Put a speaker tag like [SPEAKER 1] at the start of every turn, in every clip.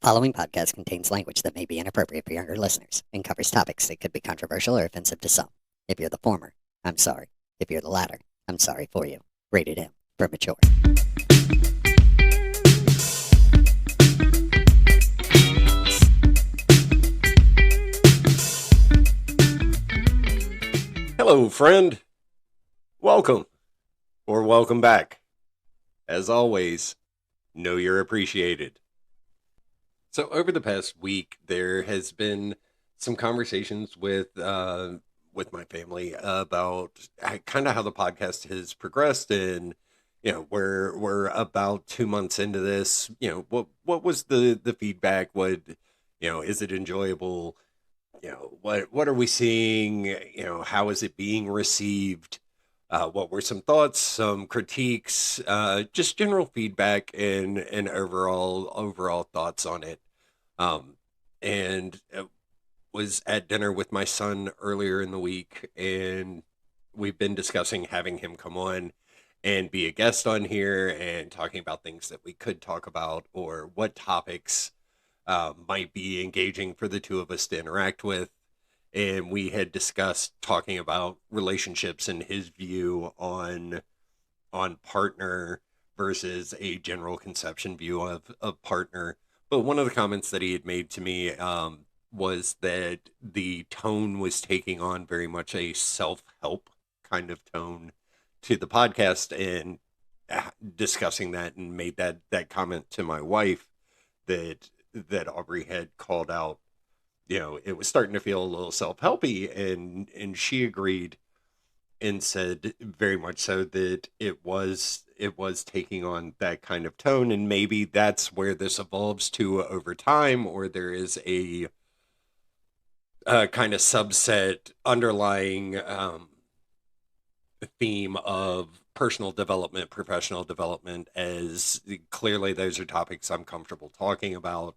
[SPEAKER 1] following podcast contains language that may be inappropriate for younger listeners and covers topics that could be controversial or offensive to some. If you're the former, I'm sorry. If you're the latter, I'm sorry for you. Rated M for mature.
[SPEAKER 2] Hello, friend. Welcome, or welcome back. As always, know you're appreciated. So over the past week, there has been some conversations with my family about kind of how the podcast has progressed, and we're about 2 months into this. What was the feedback? What is it enjoyable? What are we seeing? How is it being received? What were some thoughts, some critiques, just general feedback and overall thoughts on it. And was at dinner with my son earlier in the week, and we've been discussing having him come on and be a guest on here and talking about things that we could talk about or what topics might be engaging for the two of us to interact with. And we had discussed talking about relationships and his view on partner versus a general conception view of partner. But one of the comments that he had made to me was that the tone was taking on very much a self-help kind of tone to the podcast, and discussing that, and made that comment to my wife that Aubrey had called out. It was starting to feel a little self-helpy, and she agreed and said very much so that it was taking on that kind of tone, and maybe that's where this evolves to over time, or there is a kind of subset underlying theme of personal development, professional development, as clearly those are topics I'm comfortable talking about.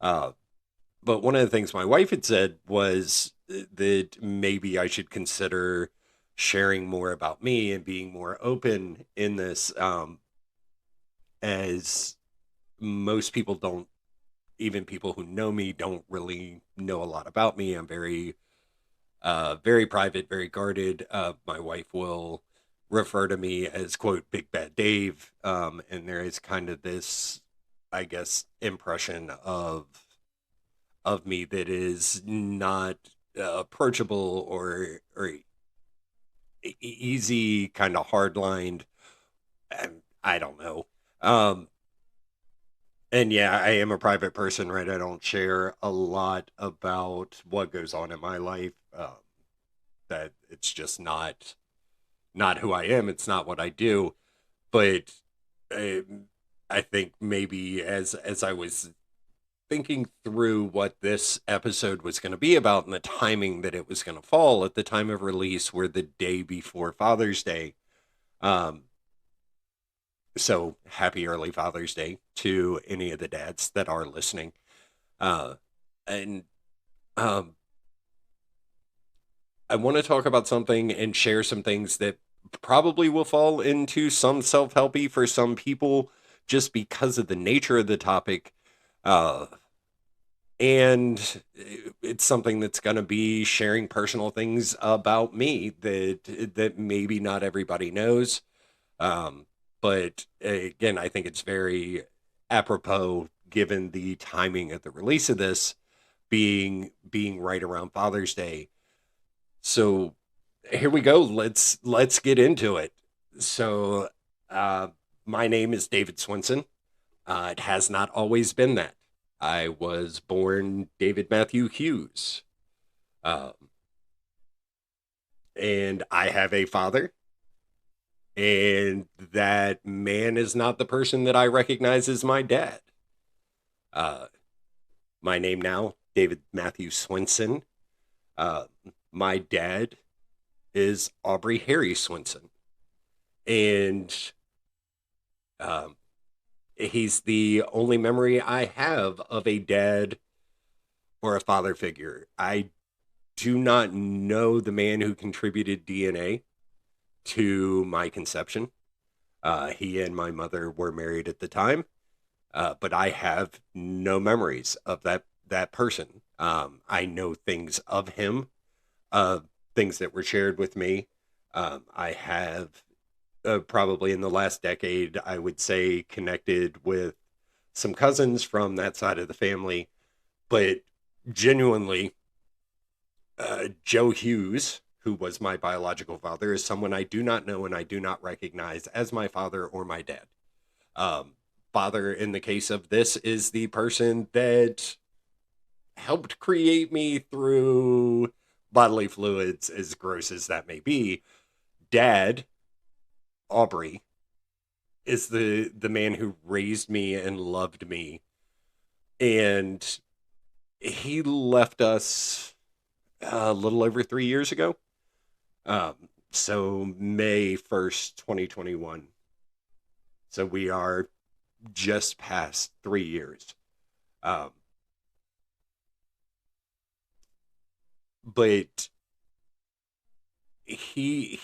[SPEAKER 2] But one of the things my wife had said was that maybe I should consider sharing more about me and being more open in this, as most people don't, even people who know me, don't really know a lot about me. I'm very, very private, very guarded. My wife will refer to me as, quote, Big Bad Dave. And there is kind of this, I guess, impression of me that is not approachable or easy, kind of hard-lined. I don't know. And yeah, I am a private person, right? I don't share a lot about what goes on in my life. That it's just not who I am. It's not what I do. But I think maybe as I was thinking through what this episode was going to be about and the timing that it was going to fall, at the time of release, we're the day before Father's Day. So happy early Father's Day to any of the dads that are listening. And I want to talk about something and share some things that probably will fall into some self-helpy for some people, just because of the nature of the topic. And it's something that's going to be sharing personal things about me that maybe not everybody knows. But again, I think it's very apropos given the timing of the release of this being right around Father's Day. So here we go. Let's get into it. So my name is David Swinson. It has not always been that. I was born David Matthew Hughes. And I have a father. And that man is not the person that I recognize as my dad. My name now, David Matthew Swinson. My dad is Aubrey Harry Swinson. And he's the only memory I have of a dad or a father figure. I do not know the man who contributed DNA to my conception. He and my mother were married at the time. but I have no memories of that person. I know things of him, uh, things that were shared with me. I have probably in the last decade, I would say, connected with some cousins from that side of the family, but genuinely, Joe Hughes, who was my biological father, is someone I do not know and I do not recognize as my father or my dad. Um, Father, in the case of this, is the person that helped create me through bodily fluids, as gross as that may be. Dad, Aubrey, is the man who raised me and loved me, and he left us a little over 3 years ago. So May 1st, 2021. So we are just past 3 years. Um, but he's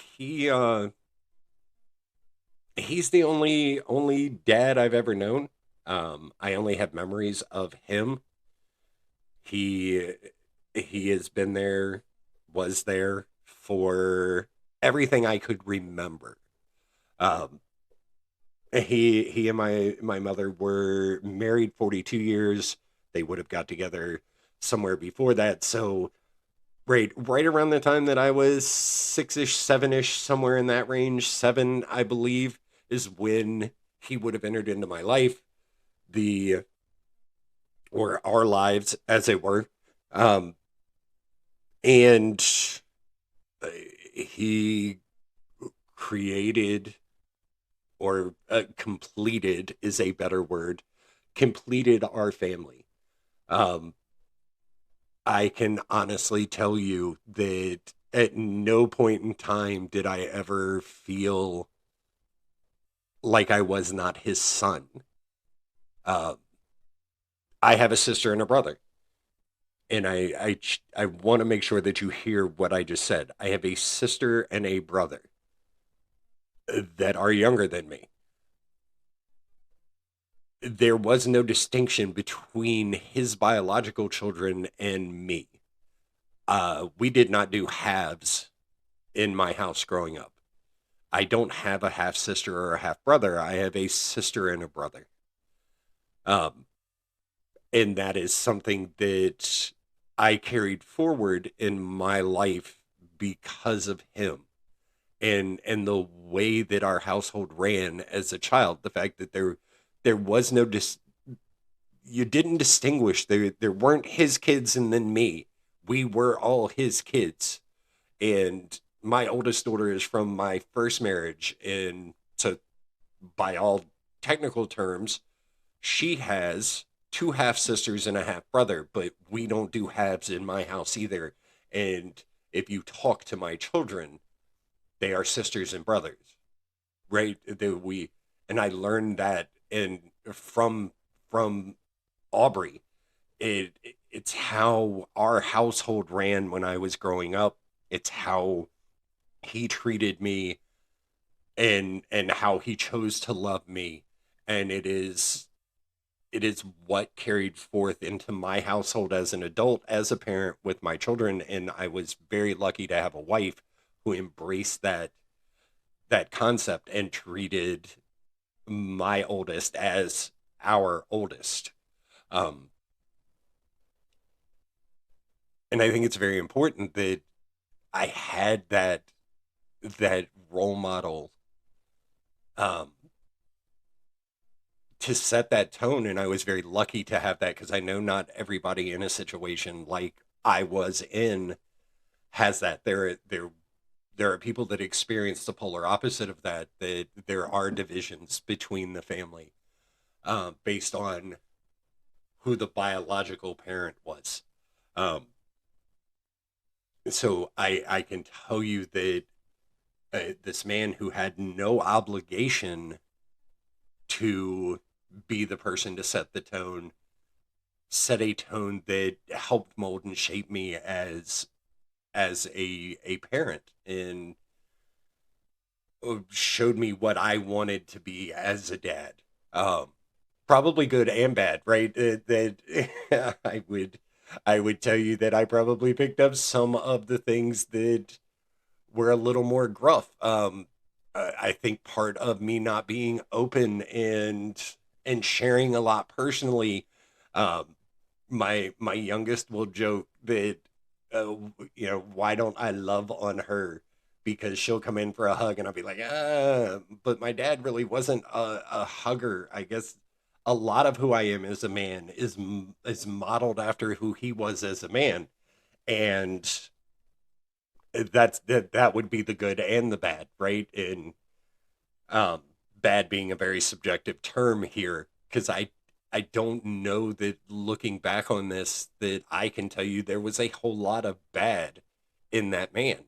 [SPEAKER 2] the only dad I've ever known. I only have memories of him. He he has been there, was there for everything I could remember. Um, he and my mother were married 42 years. They would have got together somewhere before that. So right around the time that I was 6ish, 7ish, somewhere in that range, 7 I believe is when he would have entered into my life, the or our lives as it were. Um and he created or completed is a better word, completed our family. Um, I can honestly tell you that at no point in time did I ever feel like I was not his son. Uh, I have a sister and a brother, and I want to make sure that you hear what I just said. I have a sister and a brother that are younger than me. There was no distinction between his biological children and me. We did not do halves in my house growing up. I don't have a half sister or a half brother. I have a sister and a brother. Um, and that is something that I carried forward in my life because of him and the way that our household ran as a child. The fact that there was no you didn't distinguish. There weren't his kids and then me. We were all his kids. And my oldest daughter is from my first marriage, and so by all technical terms, she has two half sisters and a half brother, but we don't do halves in my house either. And if you talk to my children, they are sisters and brothers, right? We and I learned that and from Aubrey. It's how our household ran when I was growing up. It's how he treated me and how he chose to love me, and it is what carried forth into my household as an adult, as a parent with my children. And I was very lucky to have a wife who embraced that concept and treated my oldest as our oldest. um and I think it's very important that I had that role model, um to set that tone. And I was very lucky to have that, because I know not everybody in a situation like I was in has that. There are people that experience the polar opposite of that, that there are divisions between the family, based on who the biological parent was. um, so I can tell you that this man who had no obligation to be the person to set the tone, set a tone that helped mold and shape me as a parent, and showed me what I wanted to be as a dad. probably good and bad, right? That I would tell you that I probably picked up some of the things that were a little more gruff. I think part of me not being open and sharing a lot personally, um, my youngest will joke that uh, why don't I love on her because she'll come in for a hug and I'll be like but my dad really wasn't a hugger. I guess a lot of who I am as a man is modeled after who he was as a man, and that would be the good and the bad, right? And um, bad being a very subjective term here, because I don't know that looking back on this that I can tell you there was a whole lot of bad in that man.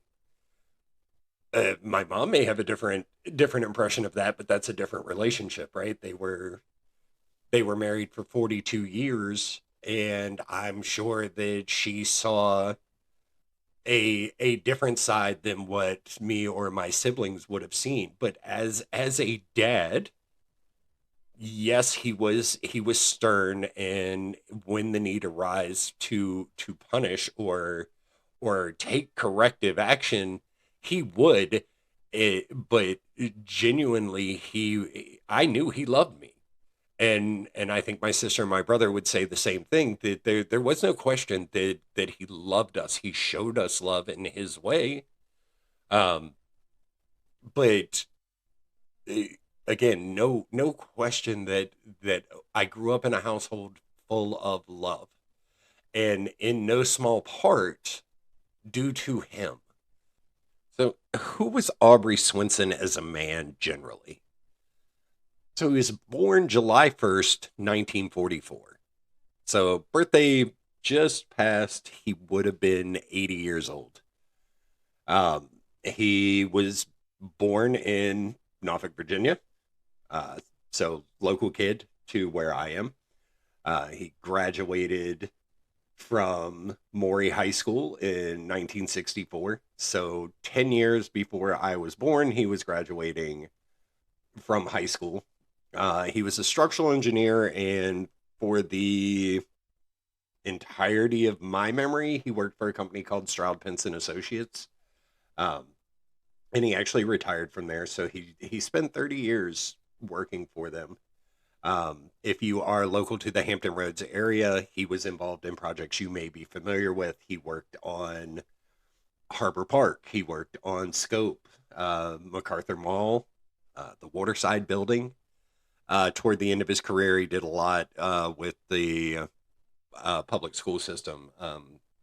[SPEAKER 2] My mom may have a different impression of that, but that's a different relationship, right? They were married for 42 years, and I'm sure that she saw a different side than what me or my siblings would have seen. But as a dad, yes, he was stern, and when the need arise to punish or take corrective action, he would. But genuinely, he I knew he loved me, and I think my sister and my brother would say the same thing, that there was no question that he loved us. He showed us love in his way. Um, but uh, again, no question that I grew up in a household full of love, and in no small part due to him. So, who was Aubrey Swinson as a man generally? So, he was born July 1st, 1944. So, birthday just passed. He would have been 80 years old. He was born in Norfolk, Virginia. Uh, so, local kid to where I am. He graduated from Maury High School in 1964. So, 10 years before I was born, he was graduating from high school. He was a structural engineer, and for the entirety of my memory, he worked for a company called Stroud Pinson Associates. Um, and he actually retired from there. So he spent 30 years working for them. If you are local to the Hampton Roads area, he was involved in projects you may be familiar with. He worked on Harbor Park. He worked on Scope, MacArthur Mall, the Waterside Building. Toward the end of his career, he did a lot with the public school system,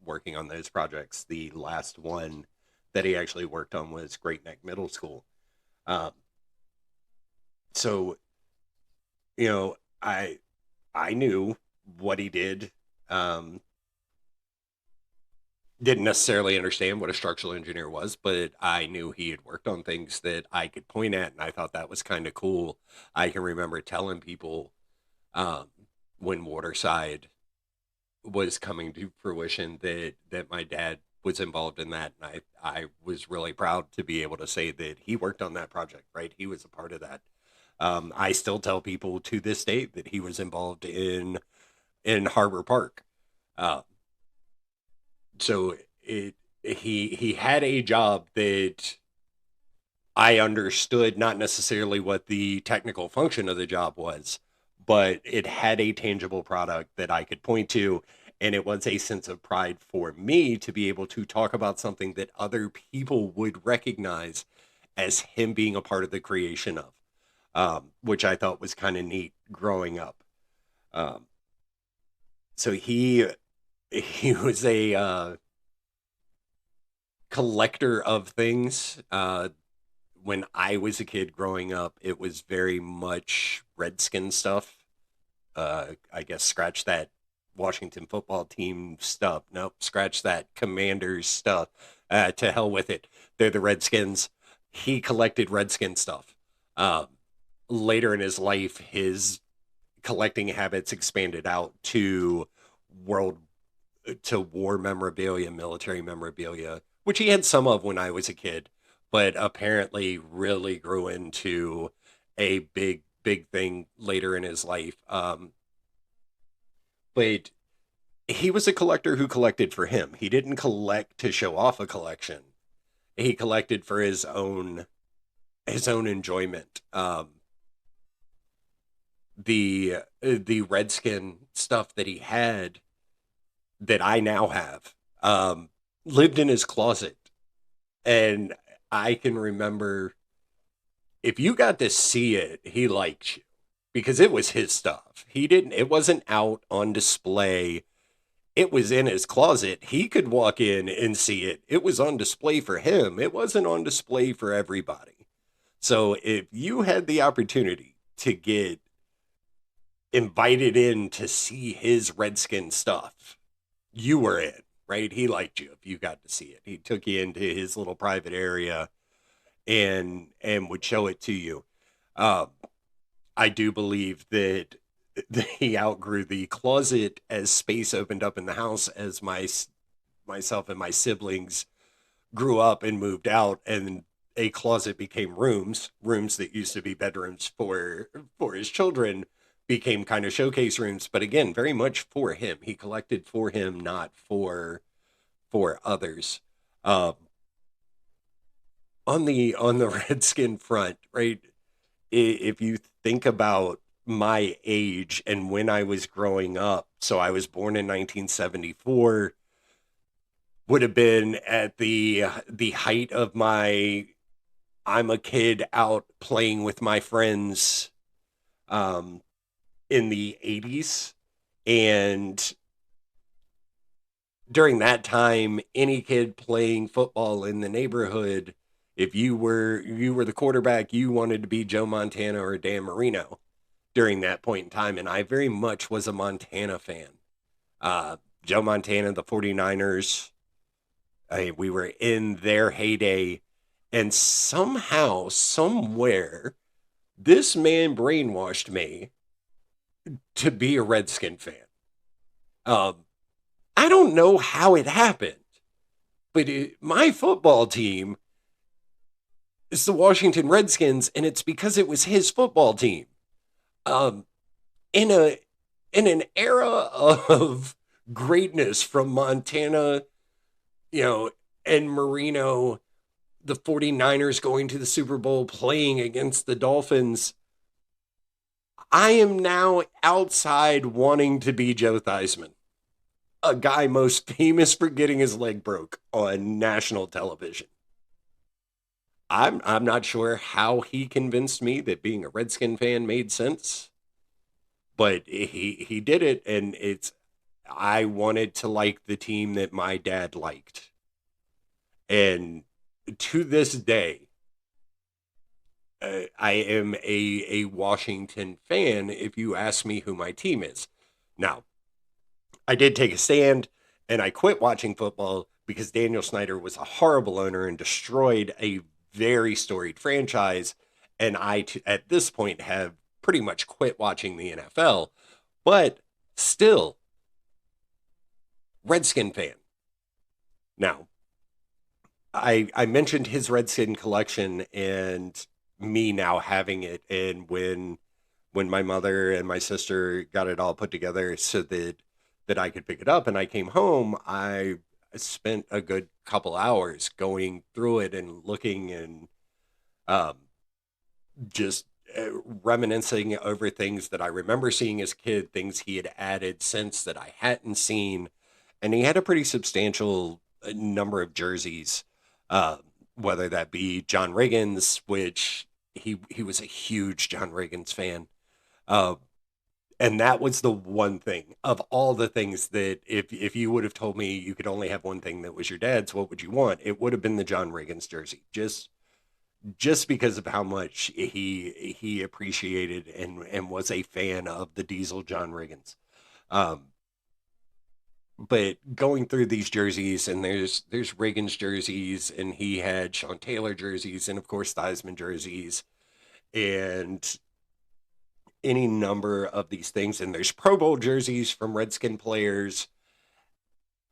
[SPEAKER 2] working on those projects. The last one that he actually worked on was Great Neck Middle School. Um, so you know, I knew what he did. Um, didn't necessarily understand what a structural engineer was, but I knew he had worked on things that I could point at, and I thought that was kind of cool. I can remember telling people um, when Waterside was coming to fruition that my dad was involved in that, and I was really proud to be able to say that he worked on that project. Right, he was a part of that. I still tell people to this day that he was involved in Harbor Park. Uh, so he had a job that I understood, not necessarily what the technical function of the job was, but it had a tangible product that I could point to. And it was a sense of pride for me to be able to talk about something that other people would recognize as him being a part of the creation of, which I thought was kind of neat growing up. Um, so he was a collector of things. When I was a kid growing up, it was very much Redskin stuff. I guess scratch that Washington football team stuff. Nope, scratch that Commanders stuff. To hell with it. They're the Redskins. He collected Redskin stuff. Um, Later in his life, his collecting habits expanded out world to war memorabilia, military memorabilia, which he had some of when I was a kid, but apparently really grew into a big big thing later in his life. But he was a collector who collected for him. He didn't collect to show off a collection. He collected for his own enjoyment. The Redskin stuff that he had that I now have lived in his closet, and I can remember if you got to see it, he liked you because it was his stuff. He didn't. It wasn't out on display. It was in his closet. He could walk in and see it. It was on display for him. It wasn't on display for everybody. So if you had the opportunity to get invited in to see his Redskin stuff, you were in, right? He liked you if you got to see it. He took you into his little private area and would show it to you. Um, I do believe that he outgrew the closet as space opened up in the house as myself and my siblings grew up and moved out, and a closet became rooms that used to be bedrooms for his children became kind of showcase rooms, but again, very much for him. He collected for him, not for others. um on the Redskin front, right? If you think about my age and when I was growing up, so I was born in 1974, would have been at the height of my I'm a kid out playing with my friends um in the 80s. And during that time, any kid playing football in the neighborhood, if you were the quarterback, you wanted to be Joe Montana or Dan Marino during that point in time. And I very much was a Montana fan. Joe Montana, the 49ers, we were in their heyday. And somehow, somewhere, this man brainwashed me to be a Redskin fan. Um, I don't know how it happened, but my football team is the Washington Redskins, and it's because it was his football team. Um, in a in an era of greatness from Montana, you know, and Marino, the 49ers going to the Super Bowl, playing against the Dolphins, I am now outside wanting to be Joe Theismann, a guy most famous for getting his leg broke on national television. I'm not sure how he convinced me that being a Redskin fan made sense, but he did it, and it's I wanted to like the team that my dad liked. And to this day, I am a Washington fan if you ask me who my team is. Now, I did take a stand and I quit watching football because Daniel Snyder was a horrible owner and destroyed a very storied franchise. And at this point, have pretty much quit watching the NFL, but still, Redskin fan. Now, I mentioned his Redskin collection and me now having it. And when my mother and my sister got it all put together so that I could pick it up and I came home, I spent a good couple hours going through it and looking and um, just reminiscing over things that I remember seeing as a kid, things he had added since that I hadn't seen. And he had a pretty substantial number of jerseys, uh, whether that be John Riggins, which he was a huge John Riggins fan. Uh, and that was the one thing of all the things that if you would have told me you could only have one thing that was your dad's, what would you want? It would have been the John Riggins jersey, just because of how much he appreciated and was a fan of the Diesel John Riggins. Um, but going through these jerseys, and there's Riggins jerseys, and he had Sean Taylor jerseys, and of course Theismann jerseys, and any number of these things. And there's Pro Bowl jerseys from Redskin players.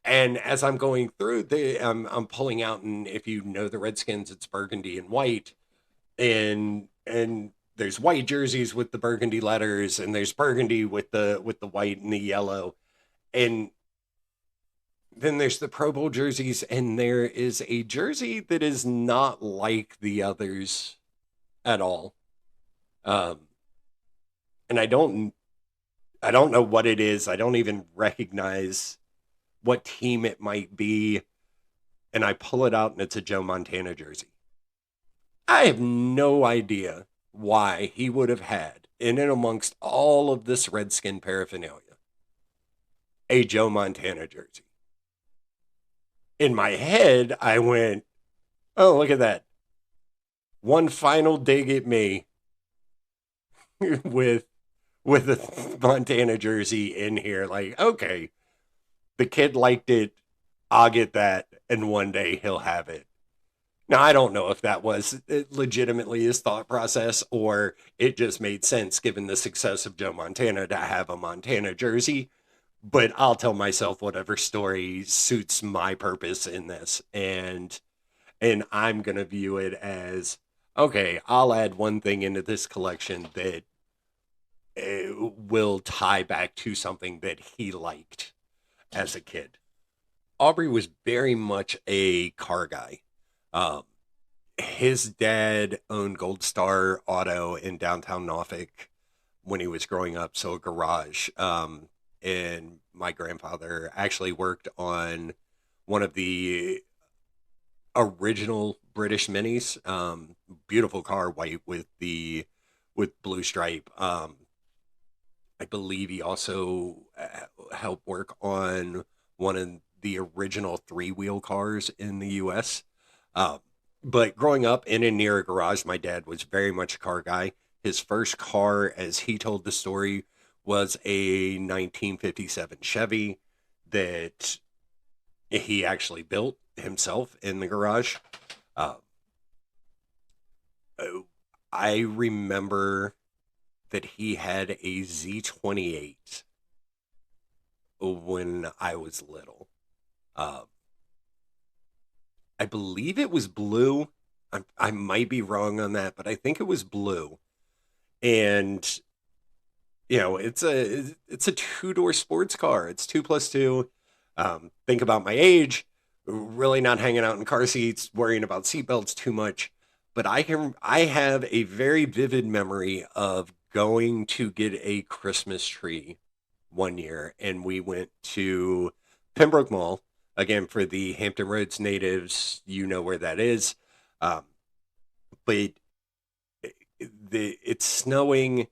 [SPEAKER 2] And as I'm going through, I'm pulling out, and if you know the Redskins, it's burgundy and white, and there's white jerseys with the burgundy letters, and there's burgundy with the white and the yellow, and then there's the Pro Bowl jerseys, and there is a jersey that is not like the others at all. Um, and I don't know what it is. I don't even recognize what team it might be. And I pull it out, and it's a Joe Montana jersey. I have no idea why he would have had, in and amongst all of this Redskin paraphernalia, a Joe Montana jersey. In my head, I went, oh, look at that. One final dig at me with a Montana jersey in here. Like, okay, the kid liked it. I'll get that, and one day he'll have it. Now, I don't know if that was legitimately his thought process or it just made sense given the success of Joe Montana to have a Montana jersey, but I'll tell myself whatever story suits my purpose in this. And I'm going to view it as, okay, I'll add one thing into this collection that will tie back to something that he liked as a kid. Aubrey was very much a car guy. Um, his dad owned Gold Star Auto in downtown Norfolk when he was growing up, so a garage. And my grandfather actually worked on one of the original British Minis. Beautiful car, white with blue stripe. I believe he also helped work on one of the original three-wheel cars in the U.S. But growing up in and near a garage, my dad was very much a car guy. His first car, as he told the story, was a 1957 Chevy that he actually built himself in the garage. Uh, I remember that he had a Z28 when I was little. Uh, I believe it was blue. I might be wrong on that, but I think it was blue. And it's a two-door sports car. It's 2+2. Think about my age, really not hanging out in car seats, worrying about seatbelts too much. But I have a very vivid memory of going to get a Christmas tree one year, and we went to Pembroke Mall again for the Hampton Roads natives. You know where that is, um, but it's snowing.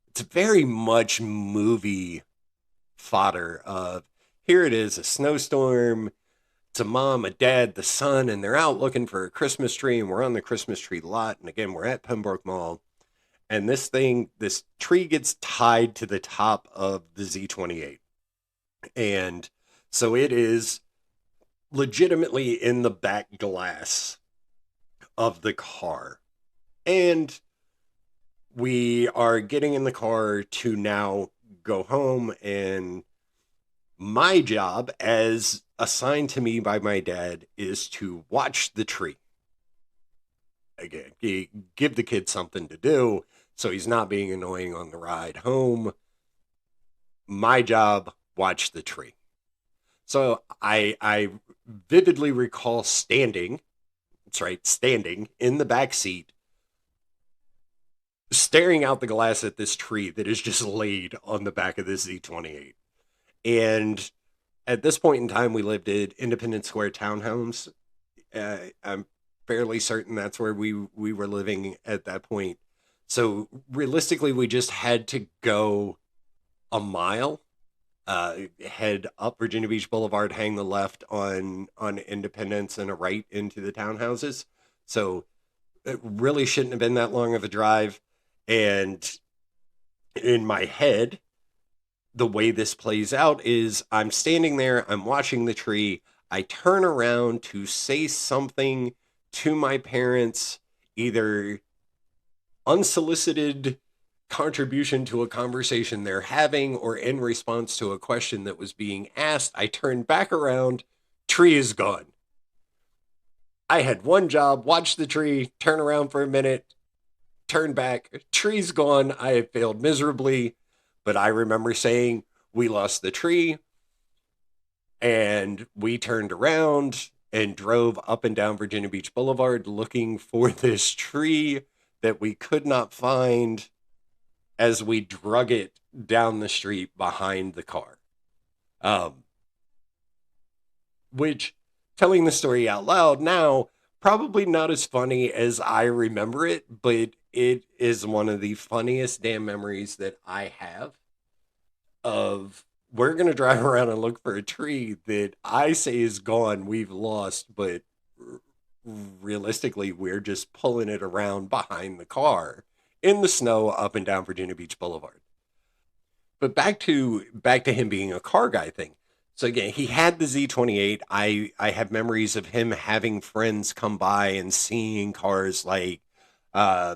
[SPEAKER 2] It's very much movie fodder of here it is, a snowstorm. It's a mom, a dad, the son, and they're out looking for a Christmas tree, and we're on the Christmas tree lot. And again, we're at Pembroke Mall, and this tree gets tied to the top of the Z28. And so it is legitimately in the back glass of the car. And we are getting in the car to now go home, and my job, as assigned to me by my dad, is to watch the tree. Again, give the kid something to do so he's not being annoying on the ride home. My job, watch the tree. So I vividly recall standing, that's right, standing in the back seat, staring out the glass at this tree that is just laid on the back of this Z28. And at this point in time, we lived at Independence Square Townhomes. I'm fairly certain that's where we were living at that point. So realistically, we just had to go a mile, head up Virginia Beach Boulevard, hang the left on Independence, and a right into the townhouses. So it really shouldn't have been that long of a drive. And in my head, the way this plays out is I'm standing there, I'm watching the tree, I turn around to say something to my parents, either unsolicited contribution to a conversation they're having or in response to a question that was being asked. I turn back around, tree is gone. I had one job, watch the tree, turn around for a minute, turn back, tree's gone. I have failed miserably. But I remember saying, we lost the tree. And we turned around and drove up and down Virginia Beach Boulevard looking for this tree that we could not find as we drug it down the street behind the car. Um, which, telling the story out loud now, probably not as funny as I remember it, but it is one of the funniest damn memories that I have of we're going to drive around and look for a tree that I say is gone, we've lost, but realistically, we're just pulling it around behind the car in the snow up and down Virginia Beach Boulevard. But back to him being a car guy thing. So again, he had the Z28. I have memories of him having friends come by and seeing cars like uh,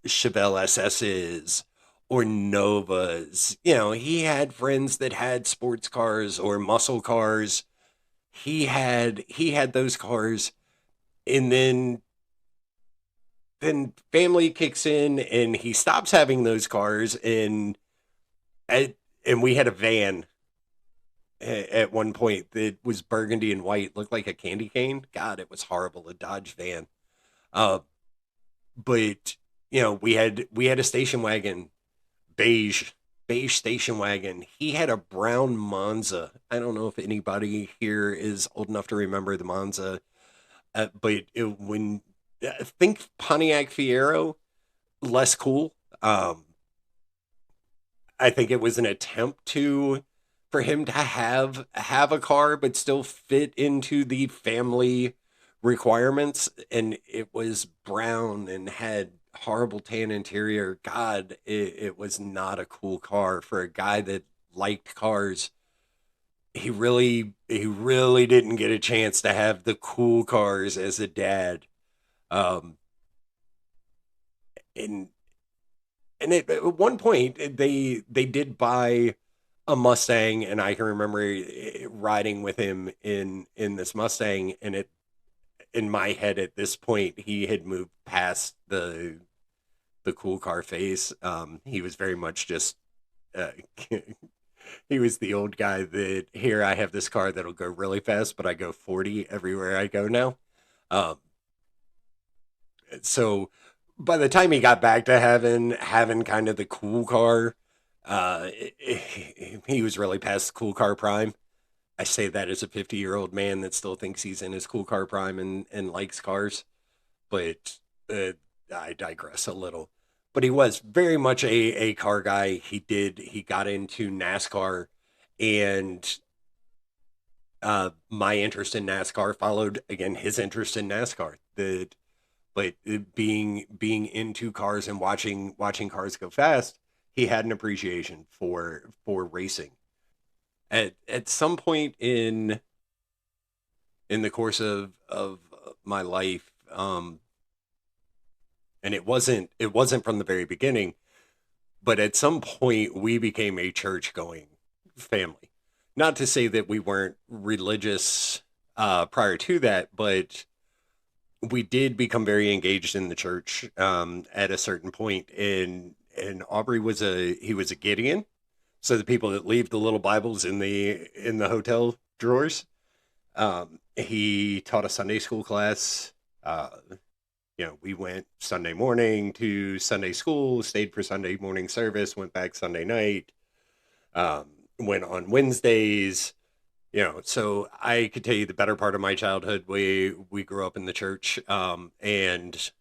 [SPEAKER 2] Chevelle SS's or Novas. He had friends that had sports cars or muscle cars. He had those cars, and then family kicks in, and he stops having those cars, and we had a van at one point that was burgundy and white, looked like a candy cane. God, it was horrible. A Dodge van. Uh, but we had a station wagon, beige station wagon. He had a brown Monza. I don't know if anybody here is old enough to remember the Monza, but when think Pontiac Fiero, less cool. I think it was an attempt to for him to have a car but still fit into the family requirements, and it was brown and had horrible tan interior. God, it was not a cool car for a guy that liked cars. He really didn't get a chance to have the cool cars as a dad. Um and at one point they did buy a Mustang, and I can remember riding with him in this Mustang, and it in my head at this point he had moved past the cool car phase. He was very much just uh, he was the old guy that, here, I have this car that'll go really fast, but I go 40 everywhere I go now. Um, so by the time he got back to having kind of the cool car, he was really past cool car prime. I say that as a 50-year-old man that still thinks he's in his cool car prime and likes cars, but uh, I digress a little. But he was very much a car guy. He got into NASCAR, and my interest in NASCAR followed again his interest in NASCAR. But being into cars and watching cars go fast, he had an appreciation for racing. At some point in the course of my life, and it wasn't from the very beginning, but at some point we became a church going family. Not to say that we weren't religious prior to that, but we did become very engaged in the church at a certain point. And Aubrey was a Gideon, so the people that leave the little Bibles in the hotel drawers. He taught a Sunday school class. We went Sunday morning to Sunday school, stayed for Sunday morning service, went back Sunday night, went on Wednesdays. So I could tell you the better part of my childhood. We grew up in the church, and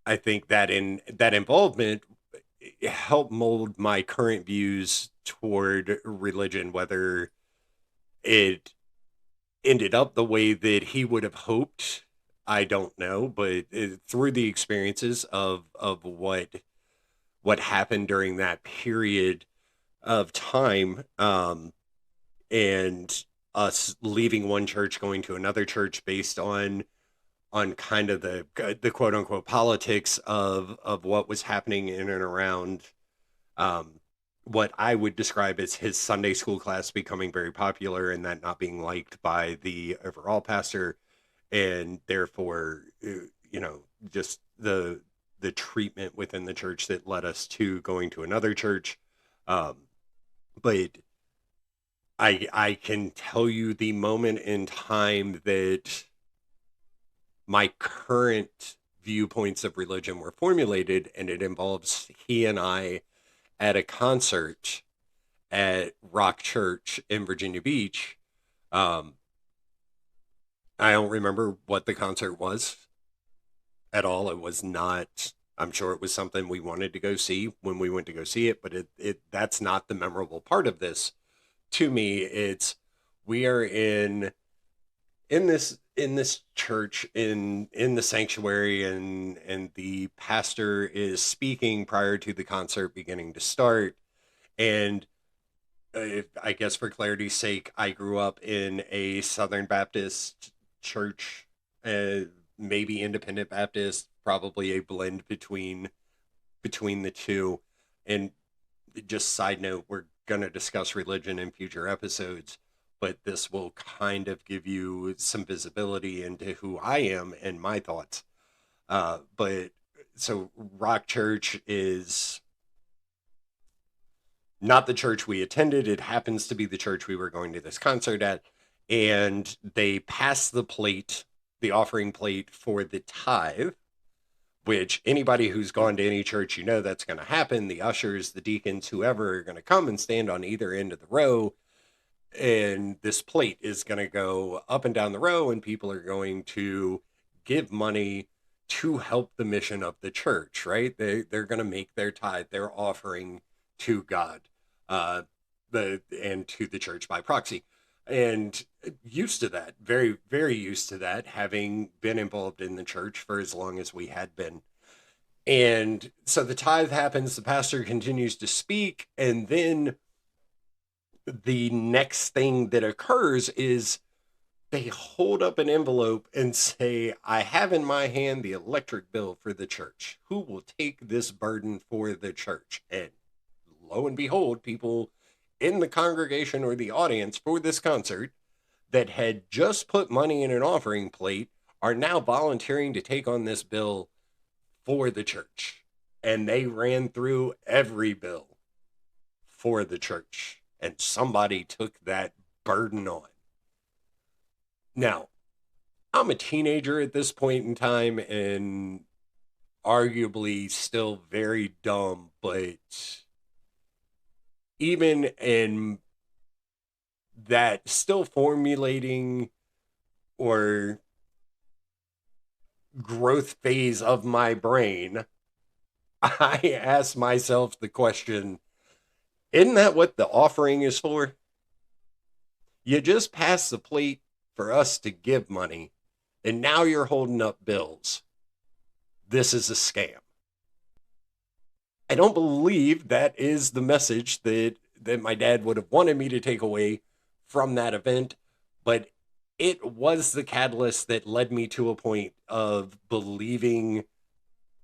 [SPEAKER 2] I think that in that involvement helped mold my current views toward religion, whether it ended up the way that he would have hoped. I don't know, but through the experiences of what happened during that period of time, and us leaving one church, going to another church based on kind of the quote unquote politics of what was happening in and around um, what I would describe as his Sunday school class becoming very popular, and that not being liked by the overall pastor, and therefore, just the treatment within the church that led us to going to another church. But I can tell you the moment in time that my current viewpoints of religion were formulated, and it involves he and I at a concert at Rock Church in Virginia Beach. Um, I don't remember what the concert was at all. It was not. I'm sure it was something we wanted to go see when we went to go see it, but it that's not the memorable part of this. To me, it's we are in this church in the sanctuary, and the pastor is speaking prior to the concert beginning to start. And I guess for clarity's sake, I grew up in a Southern Baptist church, uh, maybe Independent Baptist, probably a blend between the two. And just side note, we're gonna discuss religion in future episodes, but this will kind of give you some visibility into who I am and my thoughts. But so Rock Church is not the church we attended. It happens to be the church we were going to this concert at. And they passed the offering plate for the tithe, which anybody who's gone to any church, that's going to happen. The ushers, the deacons, whoever are going to come and stand on either end of the row. And this plate is going to go up and down the row, and people are going to give money to help the mission of the church, right? They're going to make their tithe, their offering to God, uh, and to the church by proxy. And used to that, very, very used to that, having been involved in the church for as long as we had been. And so the tithe happens, the pastor continues to speak, and then the next thing that occurs is they hold up an envelope and say, I have in my hand the electric bill for the church. Who will take this burden for the church? And lo and behold, people in the congregation or the audience for this concert that had just put money in an offering plate are now volunteering to take on this bill for the church. And they ran through every bill for the church, and somebody took that burden on. Now, I'm a teenager at this point in time and arguably still very dumb, but even in that still formulating or growth phase of my brain, I ask myself the question, isn't that what the offering is for? You just passed the plate for us to give money, and now you're holding up bills. This is a scam. I don't believe that is the message that my dad would have wanted me to take away from that event, but it was the catalyst that led me to a point of believing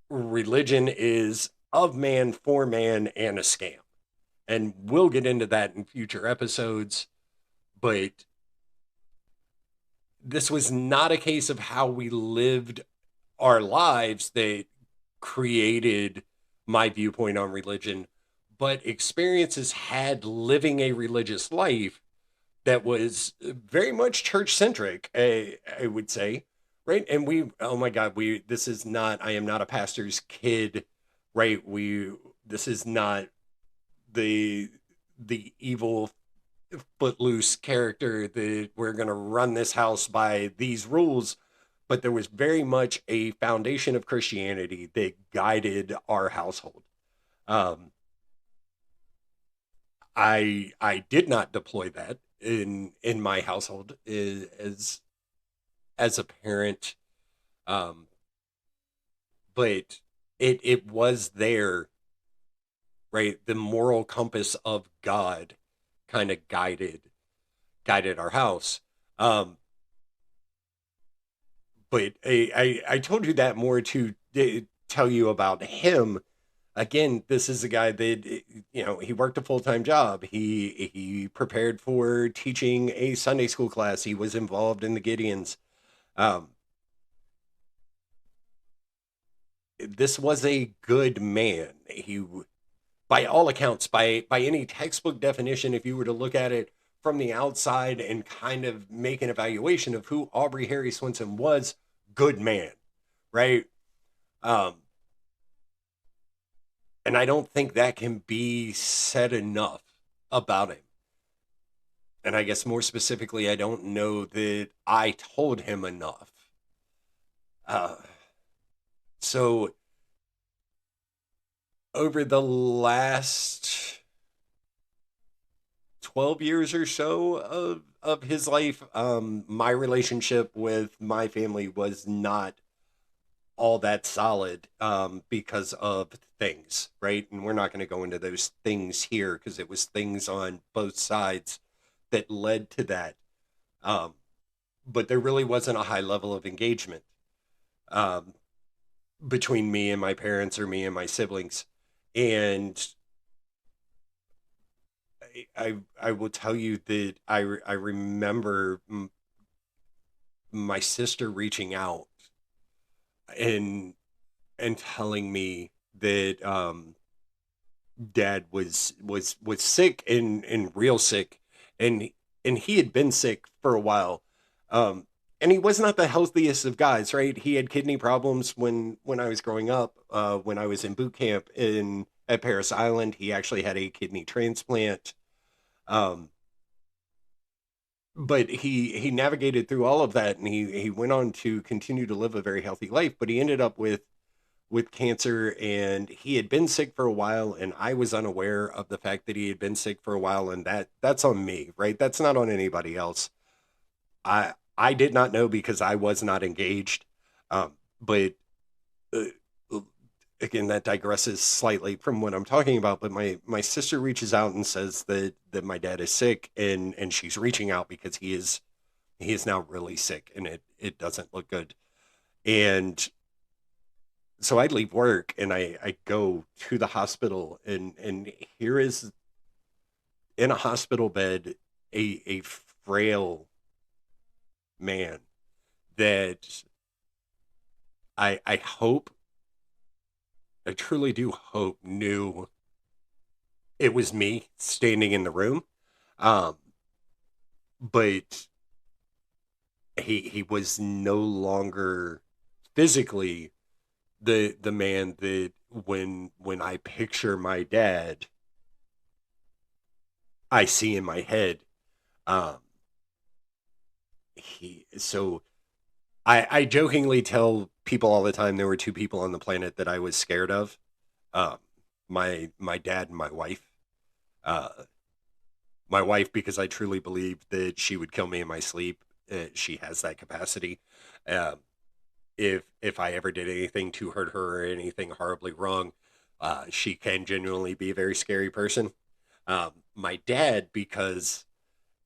[SPEAKER 2] religion is of man for man and a scam. And we'll get into that in future episodes, but this was not a case of how we lived our lives that created my viewpoint on religion, but experiences had living a religious life that was very much church centric, I would say, right? And oh my God, this is not, I am not a pastor's kid, right? This is not the evil footloose character that we're going to run this house by these rules, but there was very much a foundation of Christianity that guided our household. Um, I did not deploy that in my household as a parent, um, but it was there, right? The moral compass of God kind of guided our house. Um, but I told you that more to tell you about him. Again, this is a guy that he worked a full-time job. He prepared for teaching a Sunday school class. He was involved in the Gideons. Um, this was a good man. He, by all accounts, by any textbook definition, if you were to look at it from the outside and kind of make an evaluation of who Aubrey Harry Swinson was, good man, right? Um, and I don't think that can be said enough about him. And I guess more specifically, I don't know that I told him enough. Uh, so over the last 12 years or so of his life, my relationship with my family was not all that solid because of things, right? And we're not going to go into those things here because it was things on both sides that led to that. Um, but there really wasn't a high level of engagement um, between me and my parents or me and my siblings. And I will tell you that I remember my sister reaching out and telling me that dad was sick and real sick, and he had been sick for a while, um and he was not the healthiest of guys, right? He had kidney problems when I was growing up, when I was in boot camp in at Paris Island. He actually had a kidney transplant. um but he navigated through all of that, and he went on to continue to live a very healthy life, but he ended up with cancer, and he had been sick for a while, and I was unaware of the fact that he had been sick for a while, and that's on me, right? That's not on anybody else. I did not know because I was not engaged. But uh, again, that digresses slightly from what I'm talking about, but my sister reaches out and says that my dad is sick, and she's reaching out because he is now really sick, and it doesn't look good. And so I leave work and I go to the hospital, and here is in a hospital bed a frail man that I hope, I truly do hope, knew it was me standing in the room. Um, but he was no longer physically the man that when I picture my dad, I see in my head. Um, he so I jokingly tell people all the time there were two people on the planet that I was scared of. Um, my dad and my wife. Uh, my wife, because I truly believe that she would kill me in my sleep. She has that capacity. Um, if I ever did anything to hurt her or anything horribly wrong, she can genuinely be a very scary person. My dad, because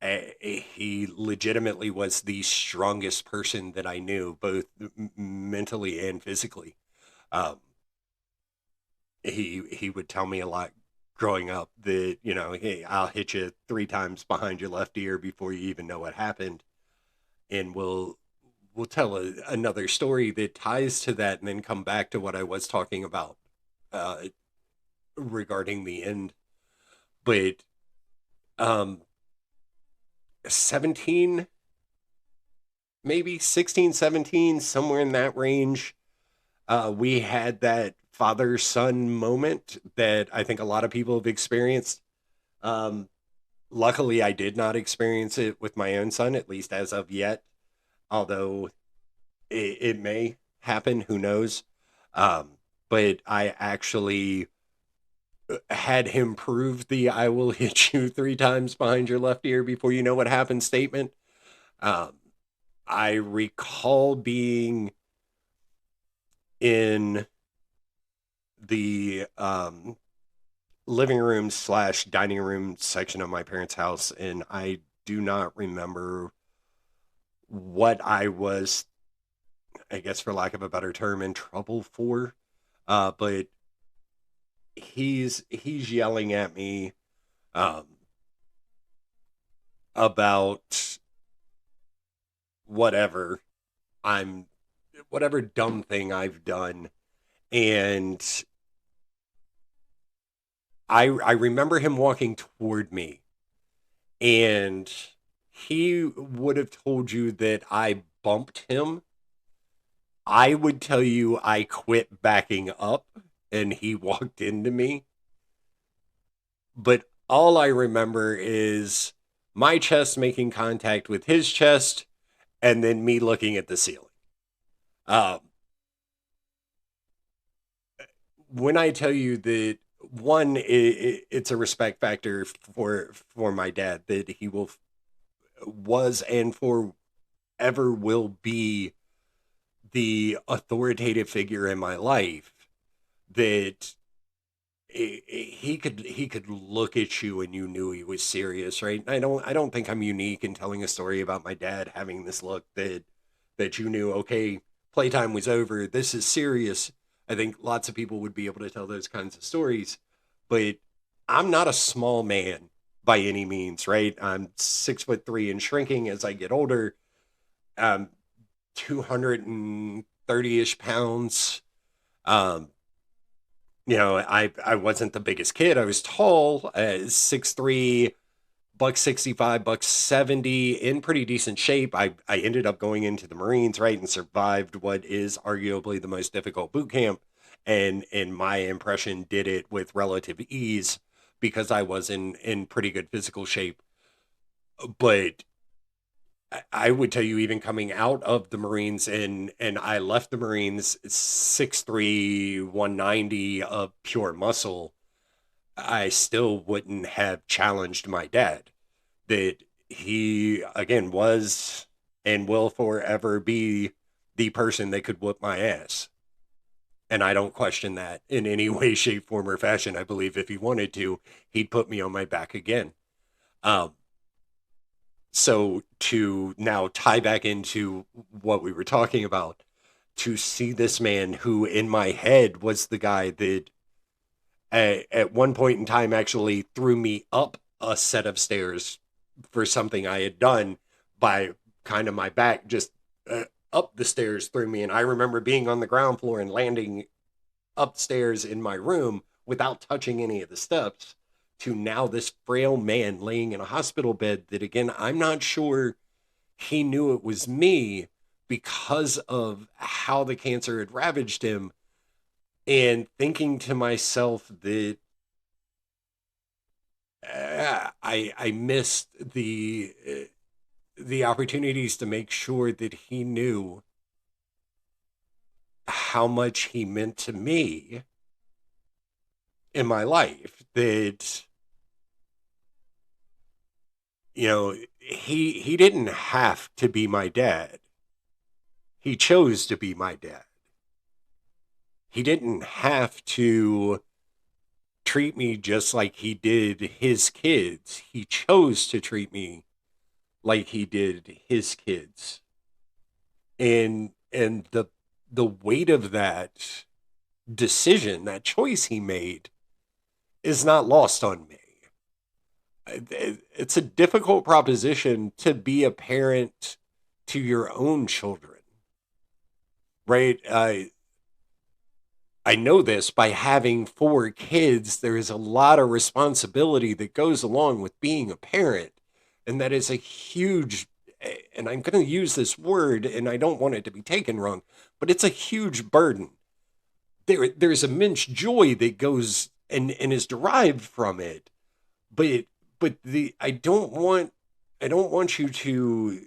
[SPEAKER 2] he legitimately was the strongest person that I knew, both mentally and physically. Um, he would tell me a lot growing up that, hey, I'll hit you three times behind your left ear before you even know what happened, and we'll tell another story that ties to that, and then come back to what I was talking about uh, regarding the end. But um, 17, maybe 16, 17, somewhere in that range, we had that father son moment that I think a lot of people have experienced. Um, Luckily, I did not experience it with my own son, at least as of yet, although it may happen, who knows. Um, but I actually had him prove the "I will hit you three times behind your left ear before you know what happened" statement. Um, I recall being in the living room slash dining room section of my parents' house, and I do not remember what I was, I guess, for lack of a better term, in trouble for. But he's yelling at me um, about whatever I'm, whatever dumb thing I've done, And I remember him walking toward me, and he would have told you that I bumped him. I would tell you I quit backing up and he walked into me. But all I remember is my chest making contact with his chest and then me looking at the ceiling. Um, when I tell you that one, it's a respect factor for my dad that he was and forever will be the authoritative figure in my life. That he could look at you and you knew he was serious, right? I don't think I'm unique in telling a story about my dad having this look that you knew, okay, playtime was over, this is serious. I think lots of people would be able to tell those kinds of stories, but I'm not a small man by any means, right? I'm 6'3" and shrinking as I get older. I'm 230-ish pounds. um I wasn't the biggest kid. I was tall, 6'3", buck 65, buck 70, in pretty decent shape. I ended up going into the Marines, right, and survived what is arguably the most difficult boot camp. And in my impression, did it with relative ease because I was in pretty good physical shape. But I would tell you, even coming out of the Marines, and I left the Marines 6'3", 190 of pure muscle, I still wouldn't have challenged my dad. That he, again, was and will forever be the person that could whoop my ass. And I don't question that in any way, shape, form, or fashion. I believe if he wanted to, he'd put me on my back again. Um, so to now tie back into what we were talking about, to see this man who in my head was the guy that at one point in time actually threw me up a set of stairs for something I had done by kind of my back just up the stairs threw me. And I remember being on the ground floor and landing upstairs in my room without touching any of the steps, to now this frail man laying in a hospital bed that, again, I'm not sure he knew it was me because of how the cancer had ravaged him. And thinking to myself that I missed the opportunities to make sure that he knew how much he meant to me in my life. That, he didn't have to be my dad. He chose to be my dad. He didn't have to treat me just like he did his kids. He chose to treat me like he did his kids. And the weight of that decision, that choice he made, is not lost on me. It's a difficult proposition to be a parent to your own children, right? I know this by having four kids. There is a lot of responsibility that goes along with being a parent. And that is a huge, and I'm going to use this word and I don't want it to be taken wrong, but it's a huge burden. There's immense joy that goes and is derived from it. But I don't want you to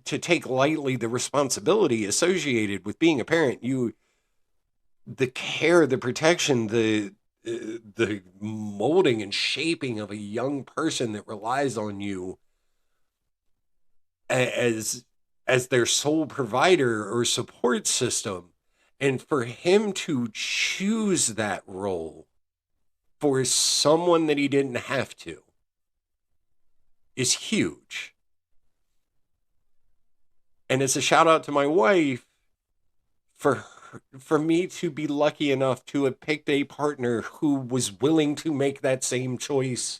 [SPEAKER 2] take lightly the responsibility associated with being a parent. The care, the protection, the molding and shaping of a young person that relies on you as their sole provider or support system, and for him to choose that role for someone that he didn't have to is huge. And it's a shout out to my wife for for me to be lucky enough to have picked a partner who was willing to make that same choice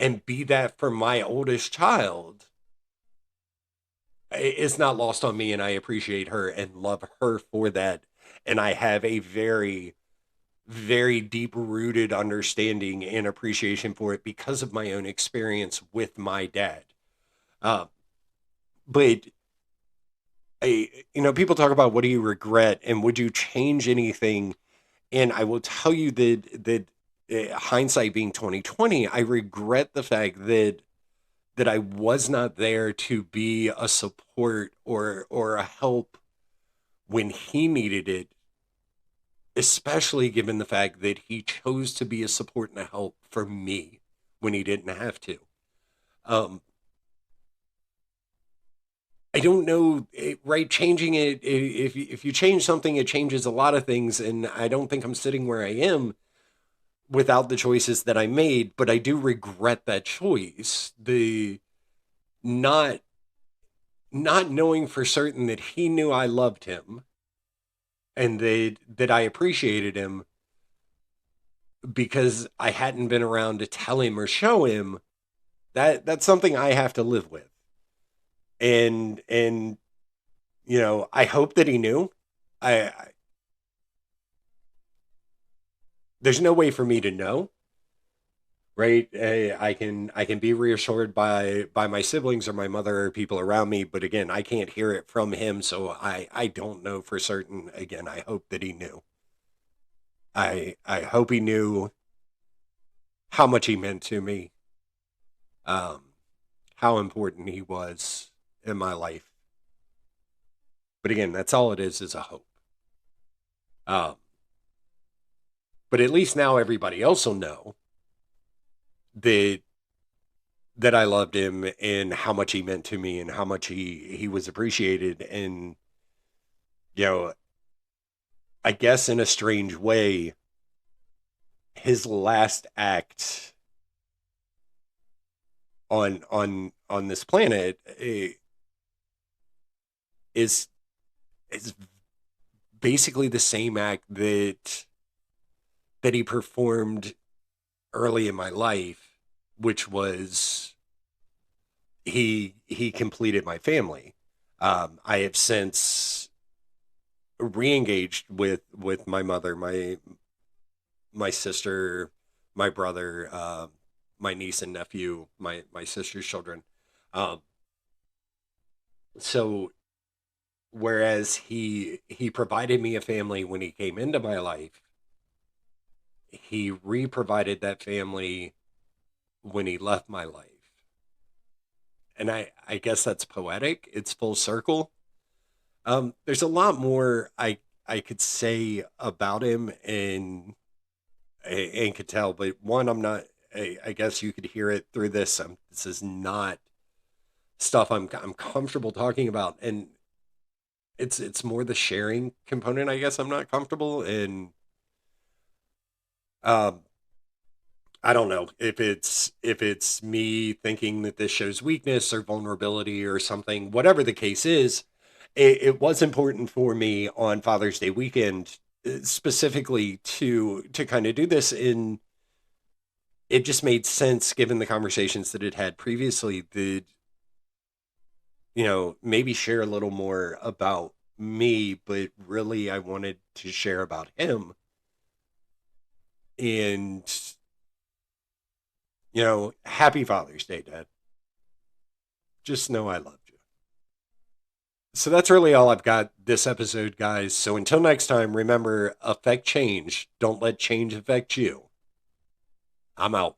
[SPEAKER 2] and be that for my oldest child. It's not lost on me, and I appreciate her and love her for that. And I have a very, very deep rooted understanding and appreciation for it because of my own experience with my dad. Uh, but people talk about what do you regret and would you change anything? And I will tell you that hindsight being 2020, I regret the fact that I was not there to be a support or a help when he needed it, especially given the fact that he chose to be a support and a help for me when he didn't have to. Um, I don't know, right? Changing it, if you change something, it changes a lot of things, and I don't think I'm sitting where I am without the choices that I made, but I do regret that choice. The not not knowing for certain that he knew I loved him and that I appreciated him because I hadn't been around to tell him or show him that's something I have to live with. And I hope that he knew. I there's no way for me to know, right? I can be reassured by my siblings or my mother or people around me, but again, I can't hear it from him, so I don't know for certain. Again, I hope that he knew. I hope he knew how much he meant to me, um, how important he was in my life. But again, that's all it is a hope. Um, but at least now everybody else will know that I loved him and how much he meant to me and how much he was appreciated. And you know, I guess in a strange way, his last act on this planet is is basically the same act that he performed early in my life, which was he completed my family. I have since re-engaged with my mother, my sister, my brother, my niece and nephew, my sister's children. Um, so whereas he provided me a family when he came into my life, he re-provided that family when he left my life. And I guess that's poetic. It's full circle. There's a lot more I could say about him and could tell, but one, I'm not. I guess you could hear it through this. This is not stuff I'm comfortable talking about, and it's more the sharing component. I guess I'm not comfortable, and um, I don't know if it's me thinking that this shows weakness or vulnerability or something. Whatever the case is, it was important for me on Father's Day weekend specifically to kind of do this in it just made sense given the conversations that it had previously that maybe share a little more about me, but really I wanted to share about him. And happy Father's Day, Dad. Just know I loved you. So that's really all I've got this episode, guys. So until next time, remember, affect change. Don't let change affect you. I'm out.